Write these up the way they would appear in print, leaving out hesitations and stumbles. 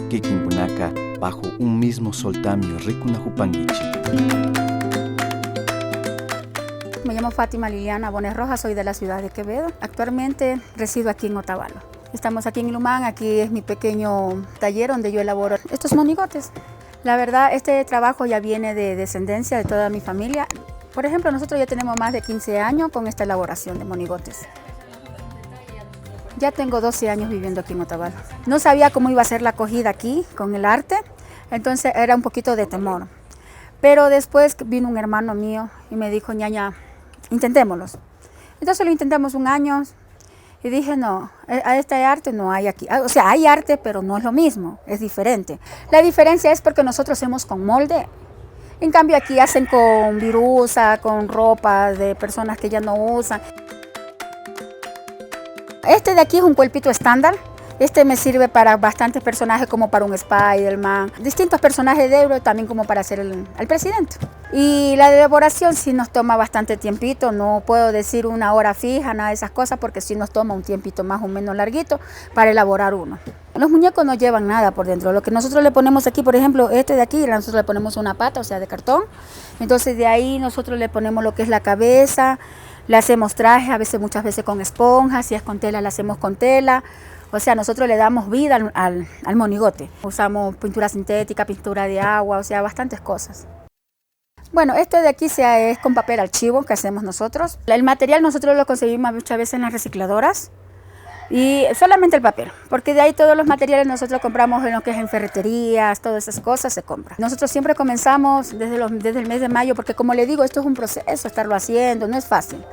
kikinkunaka bajo un mismo soltamio rikunajupanguichi. Me llamo Fátima Liliana Bones Rojas, soy de la ciudad de Quevedo. Actualmente resido aquí en Otavalo. Estamos aquí en Ilumán, aquí es mi pequeño taller donde yo elaboro estos monigotes. La verdad, este trabajo ya viene de descendencia de toda mi familia. Por ejemplo, nosotros ya tenemos más de 15 años con esta elaboración de monigotes. Ya tengo 12 años viviendo aquí en Otavalo. No sabía cómo iba a ser la acogida aquí con el arte, entonces era un poquito de temor. Pero después vino un hermano mío y me dijo, ñaña, intentémoslos. Entonces lo intentamos un año y dije, no, a este arte no hay aquí. O sea, hay arte, pero no es lo mismo, es diferente. La diferencia es porque nosotros hacemos con molde. En cambio aquí hacen con virusa, con ropa de personas que ya no usan. Este de aquí es un cuerpito estándar. Este me sirve para bastantes personajes, como para un Spider-Man, distintos personajes de Euro, también como para hacer al presidente. Y la elaboración sí nos toma bastante tiempito, no puedo decir una hora fija, nada de esas cosas, porque sí nos toma un tiempito más o menos larguito para elaborar uno. Los muñecos no llevan nada por dentro, lo que nosotros le ponemos aquí, por ejemplo, este de aquí, nosotros le ponemos una pata, o sea, de cartón. Entonces de ahí nosotros le ponemos lo que es la cabeza, le hacemos traje, a veces, muchas veces con esponjas, si es con tela, la hacemos con tela. O sea, nosotros le damos vida al monigote. Usamos pintura sintética, pintura de agua, o sea, bastantes cosas. Bueno, esto de aquí es con papel archivo que hacemos nosotros. El material nosotros lo conseguimos muchas veces en las recicladoras y solamente el papel, porque de ahí todos los materiales nosotros compramos en lo que es en ferreterías, todas esas cosas se compran. Nosotros siempre comenzamos desde el mes de mayo, porque como le digo, esto es un proceso, estarlo haciendo, no es fácil.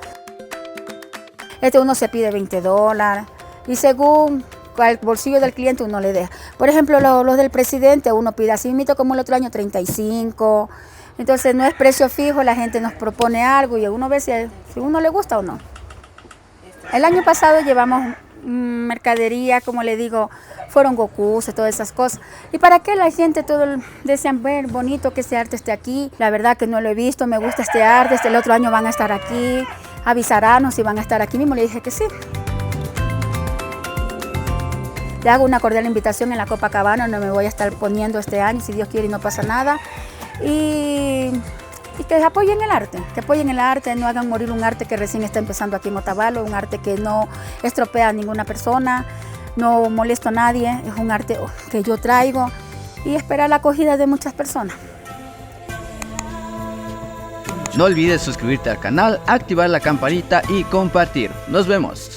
Uno se pide $20. Y según el bolsillo del cliente uno le deja. Por ejemplo, los del presidente uno pide así mismo como el otro año 35. Entonces no es precio fijo, la gente nos propone algo y uno ve si uno le gusta o no. El año pasado llevamos mercadería, como le digo, fueron Gokus, todas esas cosas. ¿Y para qué la gente todo desean ver bonito que ese arte esté aquí? La verdad que no lo he visto, me gusta este arte, el otro año van a estar aquí, avisarán si van a estar aquí mismo, le dije que sí. Le hago una cordial invitación en la Copacabana, donde me voy a estar poniendo este año, si Dios quiere y no pasa nada. Y que apoyen el arte, no hagan morir un arte que recién está empezando aquí en Otavalo, un arte que no estropea a ninguna persona, no molesta a nadie, es un arte que yo traigo y esperar la acogida de muchas personas. No olvides suscribirte al canal, activar la campanita y compartir. Nos vemos.